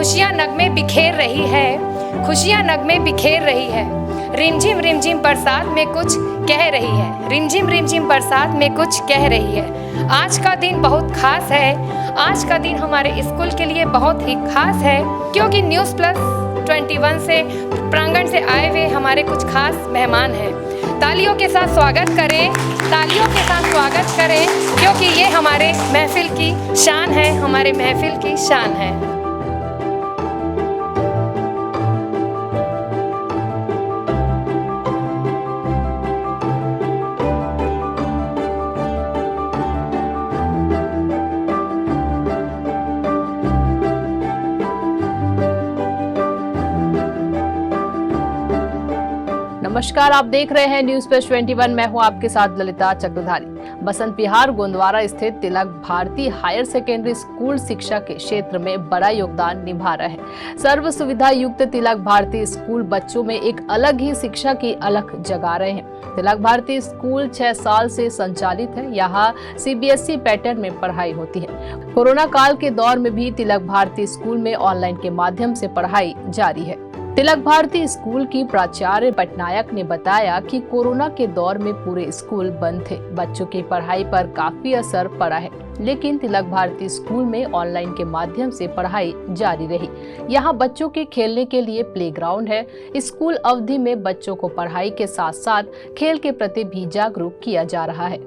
खुशियाँ नगमे बिखेर रही है, खुशियाँ नगमे बिखेर रही है। रिमझिम रिमझिम बरसात में कुछ कह रही है, रिमझिम रिमझिम बरसात में कुछ कह रही है। आज का दिन बहुत खास है, आज का दिन हमारे स्कूल के लिए बहुत ही खास है, क्योंकि न्यूज़ प्लस 21 से प्रांगण से आए हुए हमारे कुछ खास मेहमान हैं। तालियों के साथ स्वागत करें, तालियों के साथ स्वागत करें, क्योंकि ये हमारे महफिल की शान है, हमारे महफिल की शान है। नमस्कार, आप देख रहे हैं न्यूज़ प्लस 21। मैं हूं आपके साथ ललिता चक्रधारी। बसंत विहार गोंदवारा स्थित तिलक भारती हायर सेकेंडरी स्कूल शिक्षा के क्षेत्र में बड़ा योगदान निभा रहा है। सर्व सुविधा युक्त तिलक भारती स्कूल बच्चों में एक अलग ही शिक्षा की अलख जगा रहे हैं। तिलक भारती स्कूल 6 साल से संचालित है। यहाँ CBSE पैटर्न में पढ़ाई होती है। कोरोना काल के दौर में भी तिलक भारती स्कूल में ऑनलाइन के माध्यम से पढ़ाई जारी है। तिलक भारती स्कूल की प्राचार्य पटनायक ने बताया कि कोरोना के दौर में पूरे स्कूल बंद थे, बच्चों की पढ़ाई पर काफी असर पड़ा है, लेकिन तिलक भारती स्कूल में ऑनलाइन के माध्यम से पढ़ाई जारी रही। यहाँ बच्चों के खेलने के लिए प्लेग्राउंड है। स्कूल अवधि में बच्चों को पढ़ाई के साथ साथ खेल के प्रति भी जागरूक किया जा रहा है।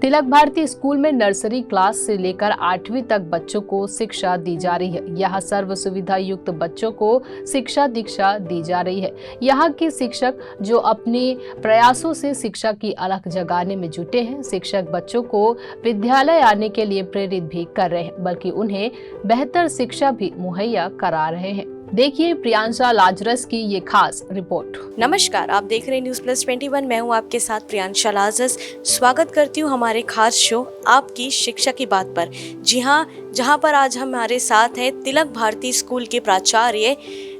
तिलक भारती स्कूल में नर्सरी क्लास से लेकर 8वीं तक बच्चों को शिक्षा दी जा रही है। यहाँ सर्व सुविधा युक्त बच्चों को शिक्षा दीक्षा दी जा रही है। यहाँ के शिक्षक जो अपने प्रयासों से शिक्षा की अलख जगाने में जुटे हैं, शिक्षक बच्चों को विद्यालय आने के लिए प्रेरित भी कर रहे हैं, बल्कि उन्हें बेहतर शिक्षा भी मुहैया करा रहे हैं। देखिए प्रियांशा लाजरस की ये खास रिपोर्ट। नमस्कार, आप देख रहे हैं न्यूज़ प्लस 21। मैं हूं आपके साथ प्रियांशा लाजरस। स्वागत करती हूं हमारे खास शो आपकी शिक्षा की बात पर। जी हां, जहां पर आज हमारे साथ हैं तिलक भारती स्कूल के प्राचार्य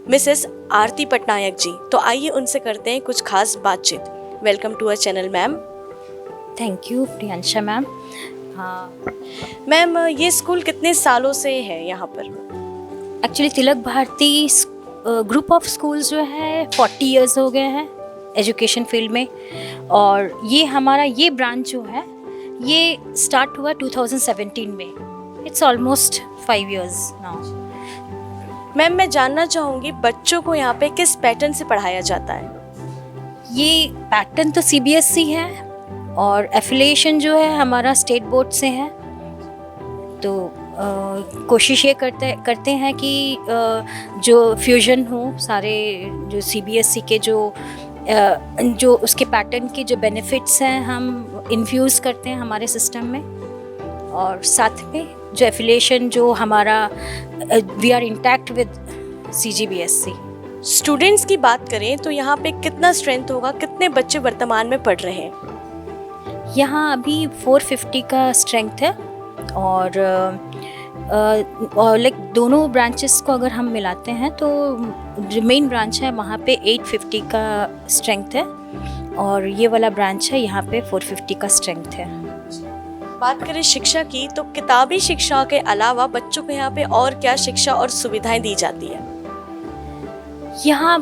मिसेस आरती पटनायक जी। तो आइए उनसे करते हैं कुछ खास बातचीत। Welcome to our channel ma'am. Thank you Priyansha ma'am. Ma'am, ये स्कूल कितने सालों से है यहाँ पर? Actually Tilak Bharti group of schools जो है 40 इयर्स हो गए हैं एजुकेशन फील्ड में, और ये हमारा ये ब्रांच जो है ये स्टार्ट हुआ 2017 में। It's almost 5 years now. Ma'am, मैं जानना चाहूँगी बच्चों को यहाँ पे किस पैटर्न से पढ़ाया जाता है? ये पैटर्न तो CBSE है और एफिलिएशन जो है हमारा स्टेट बोर्ड से है। तो कोशिश ये करते हैं कि जो फ्यूजन हो सारे जो CBSE के जो उसके पैटर्न के जो बेनिफिट्स हैं हम इन्फ्यूज़ करते हैं हमारे सिस्टम में, और साथ में जो एफिलिएशन जो हमारा we are intact with CGBSE। Students की बात करें तो यहाँ पे कितना स्ट्रेंथ होगा, कितने बच्चे वर्तमान में पढ़ रहे हैं? यहाँ अभी 450 का स्ट्रेंथ है, और लाइक दोनों ब्रांचेस को अगर हम मिलाते हैं तो जो मेन ब्रांच है वहाँ पे 850 का स्ट्रेंथ है, और ये वाला ब्रांच है यहाँ पे 450 का स्ट्रेंथ है। बात करें शिक्षा की तो किताबी शिक्षा के अलावा बच्चों को यहाँ पे और क्या शिक्षा और सुविधाएं दी जाती है? यहाँ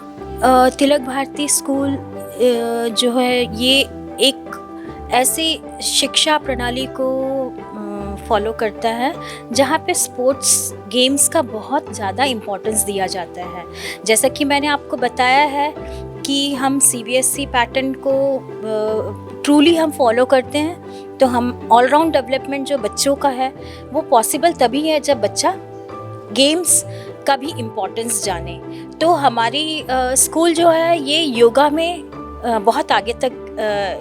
तिलक भारती स्कूल जो है ये एक ऐसी शिक्षा प्रणाली को फॉलो करता है जहाँ पे स्पोर्ट्स गेम्स का बहुत ज़्यादा इम्पोर्टेंस दिया जाता है। जैसा कि मैंने आपको बताया है कि हम CBSE पैटर्न को ट्रूली हम फॉलो करते हैं, तो हम ऑलराउंड डेवलपमेंट जो बच्चों का है वो पॉसिबल तभी है जब बच्चा गेम्स का भी इम्पोर्टेंस जाने। तो हमारी स्कूल जो है ये योगा में बहुत आगे तक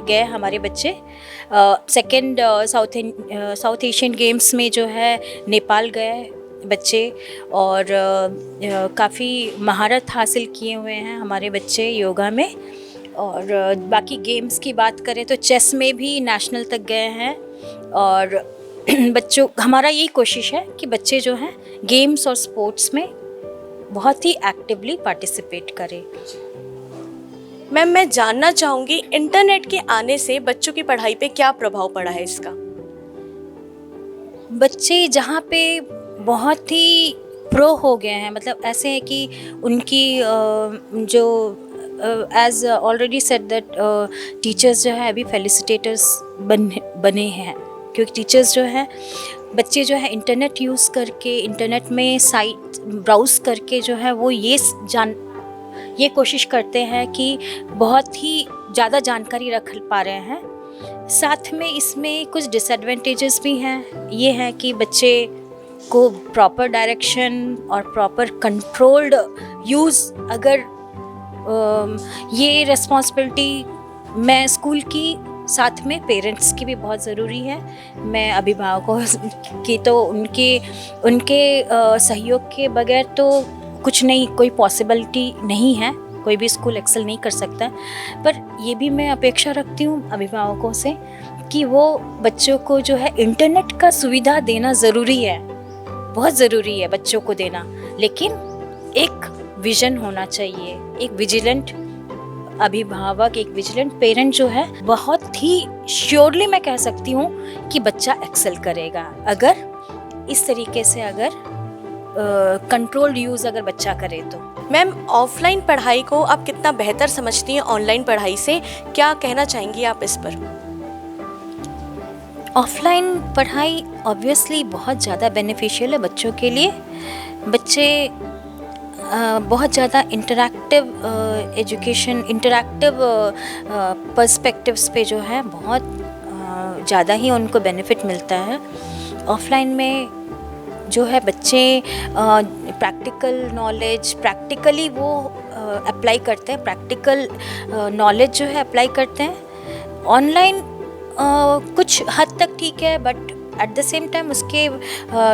गए हमारे बच्चे। सेकंड साउथ एशियन गेम्स में जो है नेपाल गए बच्चे, और काफ़ी महारत हासिल किए हुए हैं हमारे बच्चे योगा में। और बाकी गेम्स की बात करें तो चेस में भी नेशनल तक गए हैं। और बच्चों हमारा यही कोशिश है कि बच्चे जो हैं गेम्स और स्पोर्ट्स में बहुत ही एक्टिवली पार्टिसिपेट करें। मैम, मैं जानना चाहूँगी इंटरनेट के आने से बच्चों की पढ़ाई पे क्या प्रभाव पड़ा है इसका? बच्चे जहाँ पे बहुत ही प्रो हो गए हैं, मतलब ऐसे हैं कि उनकी जो as already said that teachers जो है अभी फेलिसिटेटर्स बने हैं, क्योंकि टीचर्स जो है बच्चे जो है इंटरनेट यूज़ करके, इंटरनेट में साइट ब्राउज़ करके जो है वो ये कोशिश करते हैं कि बहुत ही ज़्यादा जानकारी रख पा रहे हैं। साथ में इसमें कुछ डिसएडवांटेजेस भी हैं। ये है कि बच्चे को प्रॉपर डायरेक्शन और प्रॉपर कंट्रोल्ड यूज़, अगर ये रिस्पॉन्सिबिलिटी मैं स्कूल की, साथ में पेरेंट्स की भी बहुत ज़रूरी है। मैं अभिभावकों की तो उनके सहयोग के बगैर तो कुछ नहीं, कोई पॉसिबिलिटी नहीं है, कोई भी स्कूल एक्सेल नहीं कर सकता। पर ये भी मैं अपेक्षा रखती हूँ अभिभावकों से कि वो बच्चों को जो है इंटरनेट का सुविधा देना ज़रूरी है, बहुत ज़रूरी है बच्चों को देना, लेकिन एक विजन होना चाहिए। एक विजिलेंट अभिभावक, एक विजिलेंट पेरेंट जो है, बहुत ही श्योरली मैं कह सकती हूँ कि बच्चा एक्सेल करेगा अगर इस तरीके से, अगर कंट्रोल्ड यूज़ अगर बच्चा करे तो। मैम, ऑफलाइन पढ़ाई को आप कितना बेहतर समझती हैं ऑनलाइन पढ़ाई से, क्या कहना चाहेंगी आप इस पर? ऑफलाइन पढ़ाई ऑब्वियसली बहुत ज़्यादा बेनिफिशियल है बच्चों के लिए। बच्चे बहुत ज़्यादा इंटरैक्टिव एजुकेशन, इंटरैक्टिव पर्सपेक्टिव्स पे जो है बहुत ज़्यादा ही उनको बेनिफिट मिलता है। ऑफलाइन में जो है बच्चे प्रैक्टिकल नॉलेज, प्रैक्टिकली वो अप्लाई करते हैं, प्रैक्टिकल नॉलेज जो है अप्लाई करते हैं। ऑनलाइन कुछ हद तक ठीक है, but at the same time उसके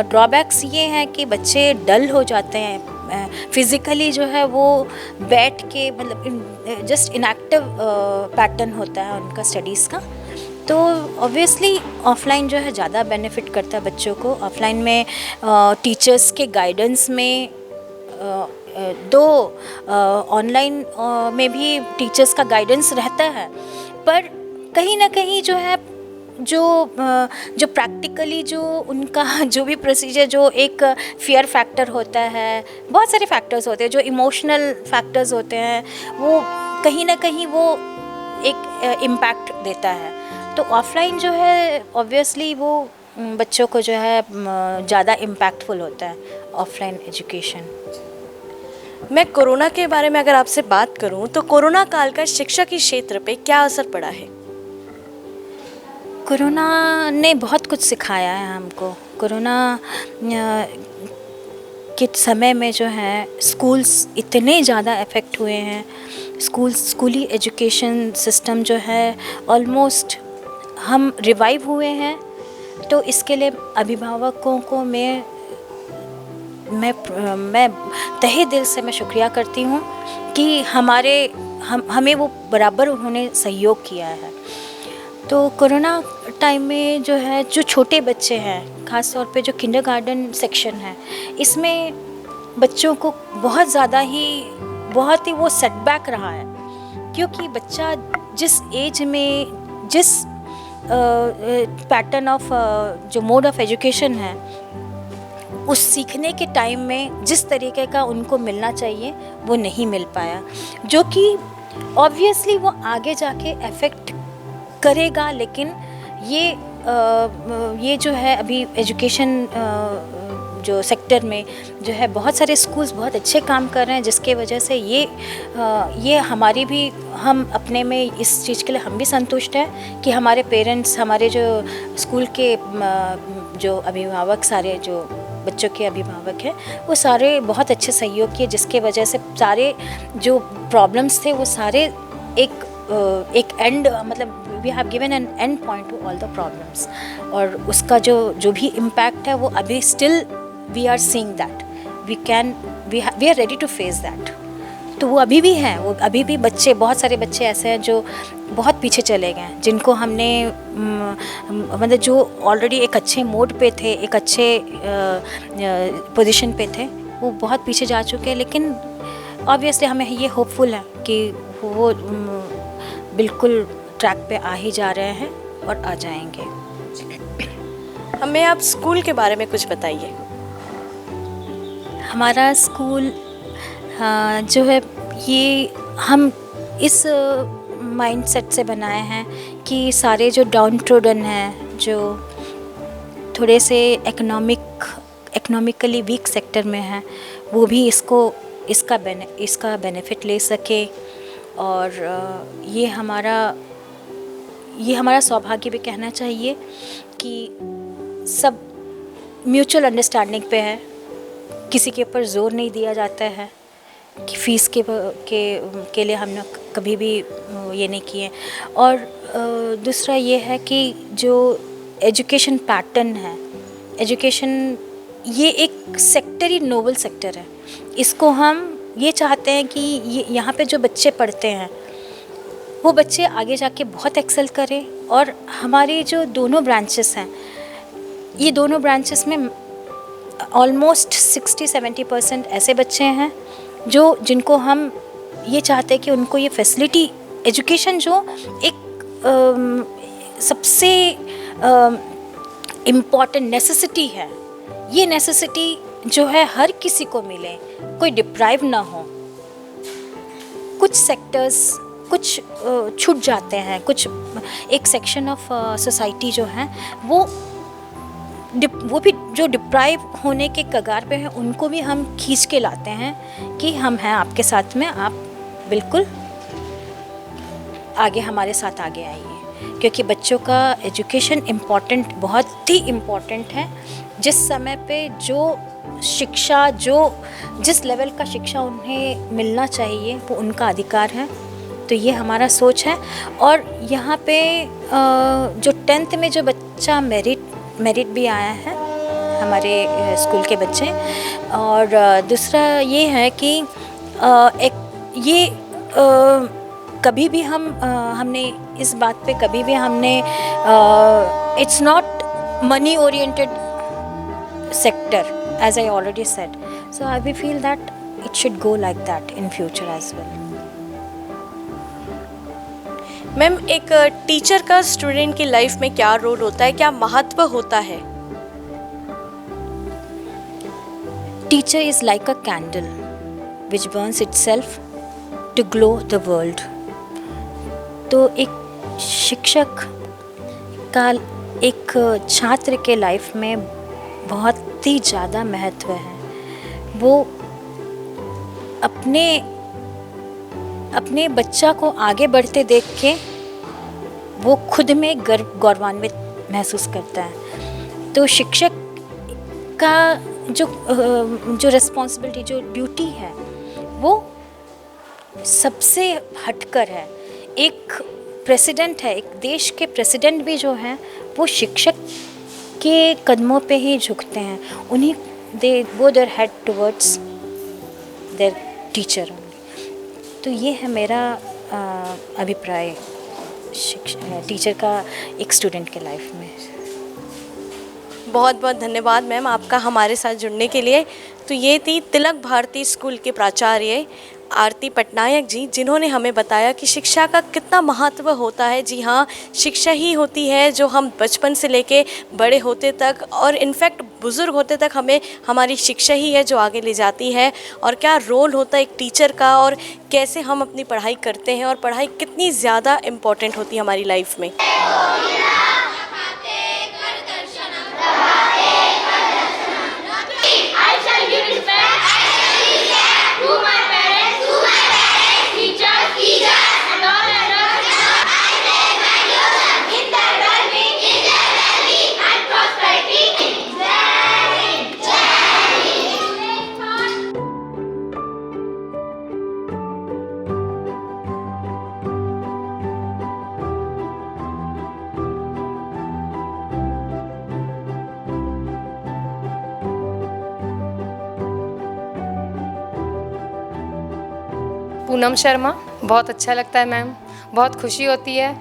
ड्रॉबैक्स ये हैं कि बच्चे डल हो जाते हैं फिज़िकली, जो है वो बैठ के, मतलब जस्ट इनएक्टिव पैटर्न होता है उनका स्टडीज़ का। तो ऑब्वियसली ऑफलाइन जो है ज़्यादा बेनिफिट करता है बच्चों को। ऑफलाइन में टीचर्स के गाइडेंस में, दो ऑनलाइन में भी टीचर्स का गाइडेंस रहता है, पर कहीं ना कहीं जो है जो प्रैक्टिकली जो उनका जो भी प्रोसीजर, जो एक फियर फैक्टर होता है, बहुत सारे फैक्टर्स होते हैं, जो इमोशनल फैक्टर्स होते हैं, वो कहीं ना कहीं वो एक इम्पैक्ट देता है। तो ऑफलाइन जो है ऑब्वियसली वो बच्चों को जो है ज़्यादा इम्पैक्टफुल होता है ऑफलाइन एजुकेशन। मैं कोरोना के बारे में अगर आपसे बात करूं तो कोरोना काल का शिक्षा के क्षेत्र पे क्या असर पड़ा है? कोरोना ने बहुत कुछ सिखाया है हमको। कोरोना के समय में जो है स्कूल्स इतने ज़्यादा इफ़ेक्ट हुए हैं, स्कूली एजुकेशन सिस्टम जो है ऑलमोस्ट हम रिवाइव हुए हैं। तो इसके लिए अभिभावकों को मैं तहे दिल से मैं शुक्रिया करती हूँ कि हमें वो बराबर उन्होंने सहयोग किया है। तो कोरोना टाइम में जो है, जो छोटे बच्चे हैं, ख़ास तौर पे जो किंडरगार्टन सेक्शन है, इसमें बच्चों को बहुत ही वो सेटबैक रहा है, क्योंकि बच्चा जिस एज में, जिस पैटर्न ऑफ जो मोड ऑफ एजुकेशन है, उस सीखने के टाइम में जिस तरीके का उनको मिलना चाहिए वो नहीं मिल पाया, जो कि ऑब्वियसली वो आगे जाके अफेक्ट करेगा। लेकिन ये जो है अभी एजुकेशन जो सेक्टर में जो है बहुत सारे स्कूल्स बहुत अच्छे काम कर रहे हैं, जिसके वजह से ये हमारी भी, हम अपने में इस चीज़ के लिए हम भी संतुष्ट हैं कि हमारे पेरेंट्स, हमारे जो स्कूल के जो अभिभावक, सारे जो बच्चों के अभिभावक हैं, वो सारे बहुत अच्छे सहयोग किए, जिसके वजह से सारे जो प्रॉब्लम्स थे वो सारे एक एंड, मतलब we have given an end point to all the problems. और उसका जो भी इम्पैक्ट है वो अभी still we are seeing that, we are ready to face that. तो वो अभी भी है, वो अभी भी बच्चे, बहुत सारे बच्चे ऐसे हैं जो बहुत पीछे चले गए हैं, जिनको हमने मतलब जो ऑलरेडी एक अच्छे मोड पे थे, एक अच्छे पोजीशन पे थे, वो बहुत पीछे जा चुके हैं। लेकिन ऑब्वियसली हमें ये होपफुल है कि वो बिल्कुल ट्रैक पे आ ही जा रहे हैं और आ जाएंगे। हमें आप स्कूल के बारे में कुछ बताइए। हमारा स्कूल जो है ये हम इस माइंडसेट से बनाए हैं कि सारे जो डाउन ट्रोडन हैं, जो थोड़े से इकोनॉमिकली वीक सेक्टर में हैं, वो भी इसका बेनिफिट ले सके। और ये हमारा सौभाग्य भी कहना चाहिए कि सब म्यूचुअल अंडरस्टैंडिंग पे है, किसी के ऊपर ज़ोर नहीं दिया जाता है कि फ़ीस के लिए हमने कभी भी ये नहीं किए। और दूसरा ये है कि जो एजुकेशन पैटर्न है, एजुकेशन ये एक सेक्टर ही नोबल सेक्टर है। इसको हम ये चाहते हैं कि यहाँ पे जो बच्चे पढ़ते हैं वो बच्चे आगे जाके बहुत एक्सेल करें। और हमारे जो दोनों ब्रांचेस हैं, ये दोनों ब्रांचेस में ऑलमोस्ट 60-70% ऐसे बच्चे हैं जिनको हम ये चाहते हैं कि उनको ये फैसिलिटी, एजुकेशन जो एक सबसे इम्पॉर्टेंट नेसेसिटी है, ये नेसेसिटी जो है हर किसी को मिले, कोई डिप्राइव ना हो। कुछ सेक्टर्स कुछ छूट जाते हैं, कुछ एक सेक्शन ऑफ सोसाइटी जो है वो भी जो डिप्राइव होने के कगार पे हैं, उनको भी हम खींच के लाते हैं कि हम हैं आपके साथ में, आप बिल्कुल आगे हमारे साथ आगे आइए। क्योंकि बच्चों का एजुकेशन इम्पॉर्टेंट, बहुत ही इम्पॉर्टेंट है। जिस समय पे जो शिक्षा, जिस लेवल का शिक्षा उन्हें मिलना चाहिए वो उनका अधिकार है। तो ये हमारा सोच है। और यहाँ पे जो 10th में जो बच्चा मेरिट भी आया है हमारे स्कूल के बच्चे। और दूसरा ये है कि कभी भी हमने इस बात पे कभी भी हमने it's not money oriented sector, as I already said. So I feel that it should go like that in future as well. Ma'am, एक टीचर का स्टूडेंट की लाइफ में क्या रोल होता है, क्या महत्व होता है? Teacher is like a candle which burns itself to glow the world. तो एक शिक्षक का एक छात्र के लाइफ में बहुत ही ज़्यादा महत्व है। वो अपने बच्चा को आगे बढ़ते देख के वो खुद में गौरवान्वित महसूस करता है। तो शिक्षक का जो रिस्पॉन्सिबिलिटी, जो ड्यूटी है, वो सबसे हटकर है। एक प्रेसिडेंट है, एक देश के प्रेसिडेंट भी जो हैं वो शिक्षक के कदमों पे ही झुकते हैं। उन्हीं they go their head towards their teacher. तो ये है मेरा अभिप्राय टीचर का एक स्टूडेंट के लाइफ में। बहुत बहुत धन्यवाद मैम आपका हमारे साथ जुड़ने के लिए। तो ये थी तिलक भारती स्कूल के प्राचार्य आरती पटनायक जी, जिन्होंने हमें बताया कि शिक्षा का कितना महत्व होता है। जी हाँ, शिक्षा ही होती है जो हम बचपन से लेके बड़े होते तक और इनफैक्ट बुज़ुर्ग होते तक हमें हमारी शिक्षा ही है जो आगे ले जाती है। और क्या रोल होता है एक टीचर का और कैसे हम अपनी पढ़ाई करते हैं और पढ़ाई कितनी ज़्यादा इम्पॉर्टेंट होती है हमारी लाइफ में। पूनम शर्मा। बहुत अच्छा लगता है मैम, बहुत खुशी होती है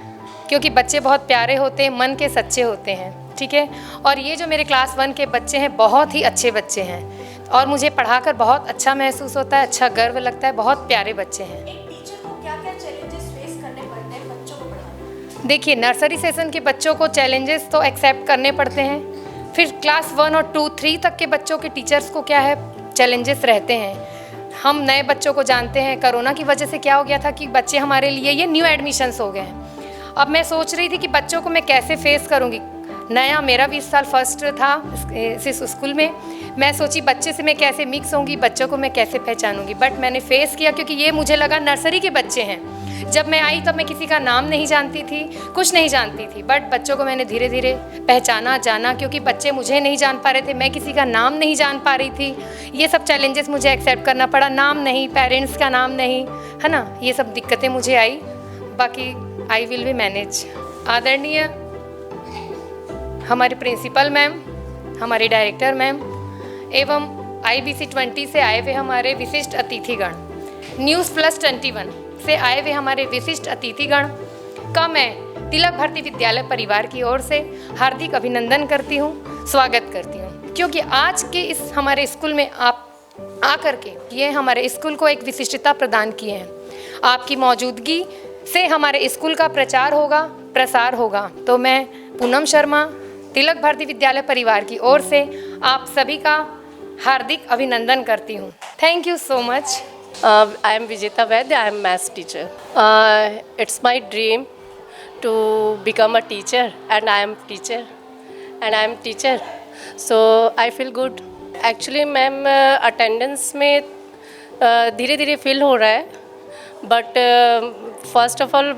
क्योंकि बच्चे बहुत प्यारे होते हैं, मन के सच्चे होते हैं, ठीक है। और ये जो मेरे क्लास 1 के बच्चे हैं बहुत ही अच्छे बच्चे हैं और मुझे पढ़ाकर बहुत अच्छा महसूस होता है, अच्छा गर्व लगता है, बहुत प्यारे बच्चे हैं। एक टीचर को क्या-क्या चैलेंजेस फेस करने पड़ते हैं बच्चों को पढ़ाने में? देखिए, नर्सरी सेशन के बच्चों को चैलेंजेस तो एक्सेप्ट करने पड़ते हैं, फिर क्लास 1 और 2, 3 तक के बच्चों के टीचर्स को क्या है चैलेंजेस रहते हैं। हम नए बच्चों को जानते हैं, कोरोना की वजह से क्या हो गया था कि बच्चे हमारे लिए ये न्यू एडमिशन्स हो गए हैं। अब मैं सोच रही थी कि बच्चों को मैं कैसे फेस करूँगी। नया मेरा भी इस साल फर्स्ट था इस स्कूल में। मैं सोची बच्चे से मैं कैसे मिक्स होंगी, बच्चों को मैं कैसे पहचानूंगी, बट मैंने फेस किया क्योंकि ये मुझे लगा नर्सरी के बच्चे हैं। जब मैं आई तब मैं किसी का नाम नहीं जानती थी, कुछ नहीं जानती थी, बट बच्चों को मैंने धीरे धीरे पहचाना, जाना, क्योंकि बच्चे मुझे नहीं जान पा रहे थे, मैं किसी का नाम नहीं जान पा रही थी। ये सब चैलेंजेस मुझे एक्सेप्ट करना पड़ा, नाम नहीं, पेरेंट्स का नाम नहीं, है ना, ये सब दिक्कतें मुझे आई। बाकी आई विल बी मैनेज। आदरणीय हमारे प्रिंसिपल मैम, हमारे डायरेक्टर मैम एवं IBC 20 से आए हुए हमारे विशिष्ट अतिथिगण, News+21 से आए हुए हमारे विशिष्ट अतिथिगण का मैं तिलक भारती विद्यालय परिवार की ओर से हार्दिक अभिनंदन करती हूँ, स्वागत करती हूँ, क्योंकि आज के इस हमारे स्कूल में आप आकर के ये हमारे स्कूल को एक विशिष्टता प्रदान किए हैं। आपकी मौजूदगी से हमारे स्कूल का प्रचार होगा, प्रसार होगा। तो मैं पूनम शर्मा तिलक भारती विद्यालय परिवार की ओर से आप सभी का हार्दिक अभिनंदन करती हूँ। Thank you so much. I am Vijeta Vaid. I am maths teacher. It's my dream to become a teacher, and I am teacher, So I feel good. Actually, ma'am attendance में धीरे धीरे फिल हो रहा है, but first of all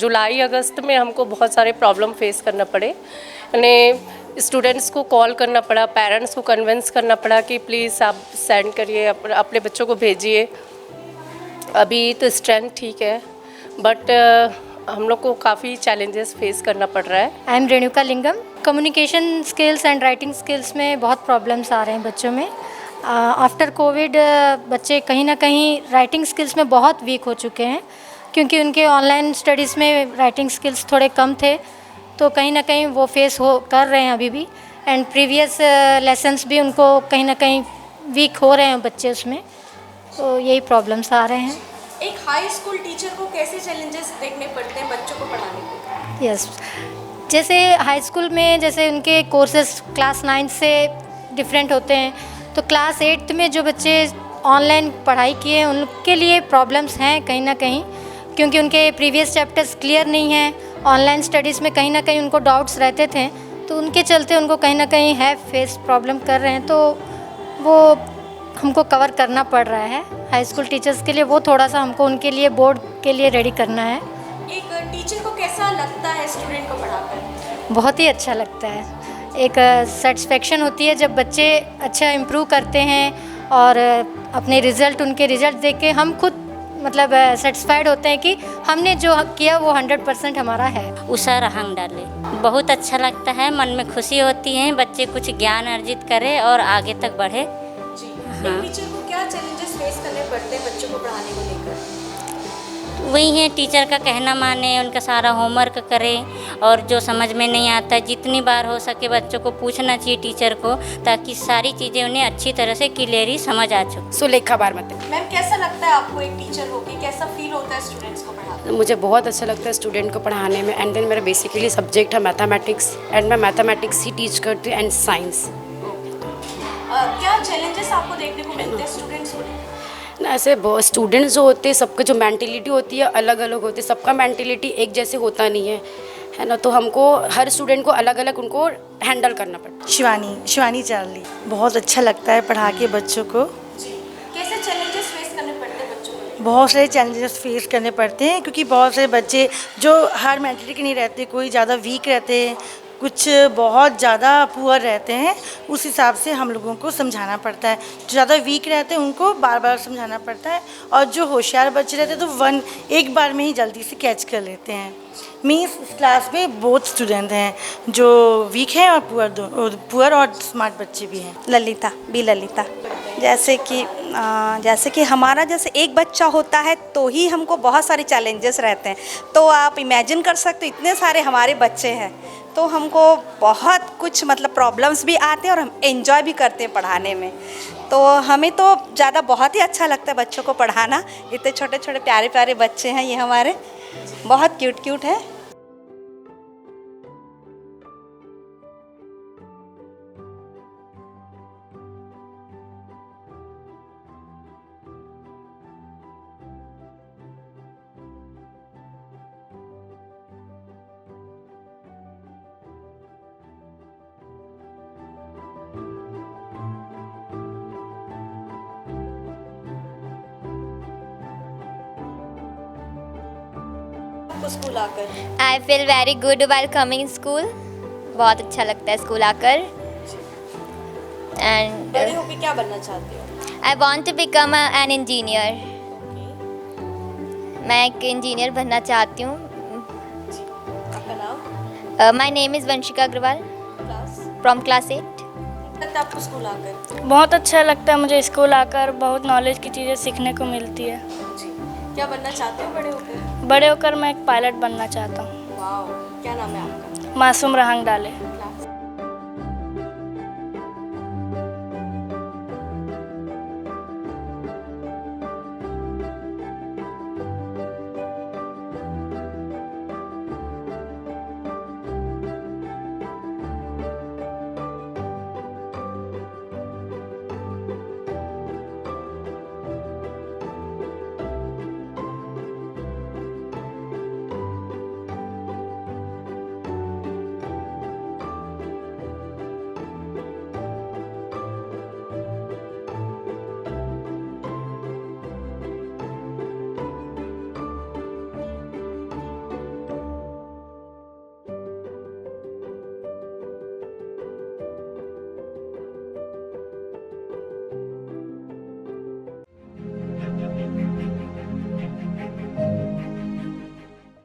जुलाई अगस्त में हमको बहुत सारे प्रॉब्लम फेस करना पड़े। यानी स्टूडेंट्स को कॉल करना पड़ा, पेरेंट्स को कन्विंस करना पड़ा कि प्लीज़ आप सेंड करिए, अपने बच्चों को भेजिए। अभी तो स्ट्रेंथ ठीक है, बट हम लोग को काफ़ी चैलेंजेस फेस करना पड़ रहा है। I am Renuka lingam. Communication skills and writing skills में बहुत प्रॉब्लम्स आ रहे हैं बच्चों में। आफ्टर कोविड बच्चे कहीं ना कहीं राइटिंग स्किल्स में बहुत वीक हो चुके हैं, क्योंकि उनके ऑनलाइन स्टडीज़ में राइटिंग स्किल्स थोड़े कम थे, तो कहीं ना कहीं वो फेस कर रहे हैं अभी भी। एंड प्रीवियस लेसन्स भी उनको कहीं ना कहीं वीक हो रहे हैं बच्चे उसमें, तो यही प्रॉब्लम्स आ रहे हैं। एक हाई स्कूल टीचर को कैसे चैलेंजेस देखने पड़ते हैं बच्चों को पढ़ाने के? यस, जैसे हाई स्कूल में जैसे उनके कोर्सेज क्लास 9 से डिफरेंट होते हैं, तो क्लास 8 में जो बच्चे ऑनलाइन पढ़ाई किए उनके लिए प्रॉब्लम्स हैं कहीं ना कहीं, क्योंकि उनके प्रीवियस चैप्टर्स क्लियर नहीं हैं। ऑनलाइन स्टडीज़ में कहीं ना कहीं उनको डाउट्स रहते थे, तो उनके चलते उनको कहीं ना कहीं है फेस प्रॉब्लम कर रहे हैं, तो वो हमको कवर करना पड़ रहा है। हाई स्कूल टीचर्स के लिए वो थोड़ा सा हमको उनके लिए बोर्ड के लिए रेडी करना है। एक टीचर को कैसा लगता है स्टूडेंट को पढ़ाकर? बहुत ही अच्छा लगता है, एक सेटिस्फेक्शन होती है जब बच्चे अच्छा इम्प्रूव करते हैं और अपने रिज़ल्ट, उनके रिज़ल्ट देख के हम खुद मतलब सेटिस्फाइड होते हैं कि हमने जो किया वो 100% हमारा है। उषा रहंग डाले, बहुत अच्छा लगता है, मन में खुशी होती है, बच्चे कुछ ज्ञान अर्जित करें और आगे तक बढ़े। हाँ। एक टीचर को क्या चैलेंजेस फेस करने पड़ते हैं बच्चों को पढ़ाने को लेकर? वही है, टीचर का कहना माने, उनका सारा होमवर्क करें, और जो समझ में नहीं आता जितनी बार हो सके बच्चों को पूछना चाहिए टीचर को, ताकि सारी चीज़ें उन्हें अच्छी तरह से क्लियरली समझ आ चुके। सुलेखा बारमती। मैम, कैसा लगता है आपको एक टीचर होके, कैसा फील होता है स्टूडेंट्स को पढ़ाते? मुझे बहुत अच्छा लगता है स्टूडेंट को पढ़ाने में। एंड देन मेरा बेसिकली सब्जेक्ट है मैथमेटिक्स, एंड मैं मैथमेटिक्स ही टीच करती हूँ एंड साइंस। क्या चैलेंजेस आपको देखने को मिलते हैं स्टूडेंट्स को? ऐसे स्टूडेंट्स जो होते हैं, सबका जो मेंटेलिटी होती है अलग अलग होती है, सबका मेंटेलिटी एक जैसे होता नहीं है ना, तो हमको हर स्टूडेंट को अलग अलग उनको हैंडल करना पड़ता है। शिवानी चार्ली। बहुत अच्छा लगता है पढ़ा के बच्चों को। कैसे चैलेंजेस फेस करने पड़ते हैं बच्चों को? बहुत सारे चैलेंजेस फेस करने पड़ते हैं, क्योंकि बहुत सारे बच्चे जो हर मेंटलिटी के नहीं रहते, कोई ज़्यादा वीक रहते हैं, कुछ बहुत ज़्यादा पुअर रहते हैं, उस हिसाब से हम लोगों को समझाना पड़ता है। जो ज़्यादा वीक रहते हैं उनको बार बार समझाना पड़ता है, और जो होशियार बच्चे रहते हैं तो एक बार में ही जल्दी से कैच कर लेते हैं। मीन्स इस क्लास में बहुत स्टूडेंट हैं, जो वीक हैं और पुअर और स्मार्ट बच्चे भी हैं। ललिता, जैसे कि हमारा जैसे एक बच्चा होता है तो ही हमको बहुत सारे चैलेंजेस रहते हैं, तो आप इमेजिन कर सकते हो इतने सारे हमारे बच्चे हैं, तो हमको बहुत कुछ मतलब प्रॉब्लम्स भी आते हैं और हम एंजॉय भी करते हैं पढ़ाने में। तो हमें तो ज़्यादा बहुत ही अच्छा लगता है बच्चों को पढ़ाना। इतने छोटे छोटे प्यारे प्यारे बच्चे हैं ये हमारे, बहुत क्यूट है। आपको स्कूल आकर? I feel very good while coming school. बहुत अच्छा लगता है स्कूल आकर। एंड बड़े होकर क्या बनना चाहते हो? I want to become an engineer. मैं एक इंजीनियर बनना चाहती हूँ। आपका नाम? My name is Vanshika Agarwal class? From class 8। लगता है आपको स्कूल आकर? बहुत अच्छा लगता है मुझे स्कूल आकर, बहुत नॉलेज की चीज़ें सीखने को मिलती है। जी। क्या बनना चाहते हो बड़े होकर? बड़े होकर मैं एक पायलट बनना चाहता हूँ। वाह, क्या नाम है आपका? मासूम रहंग डाले।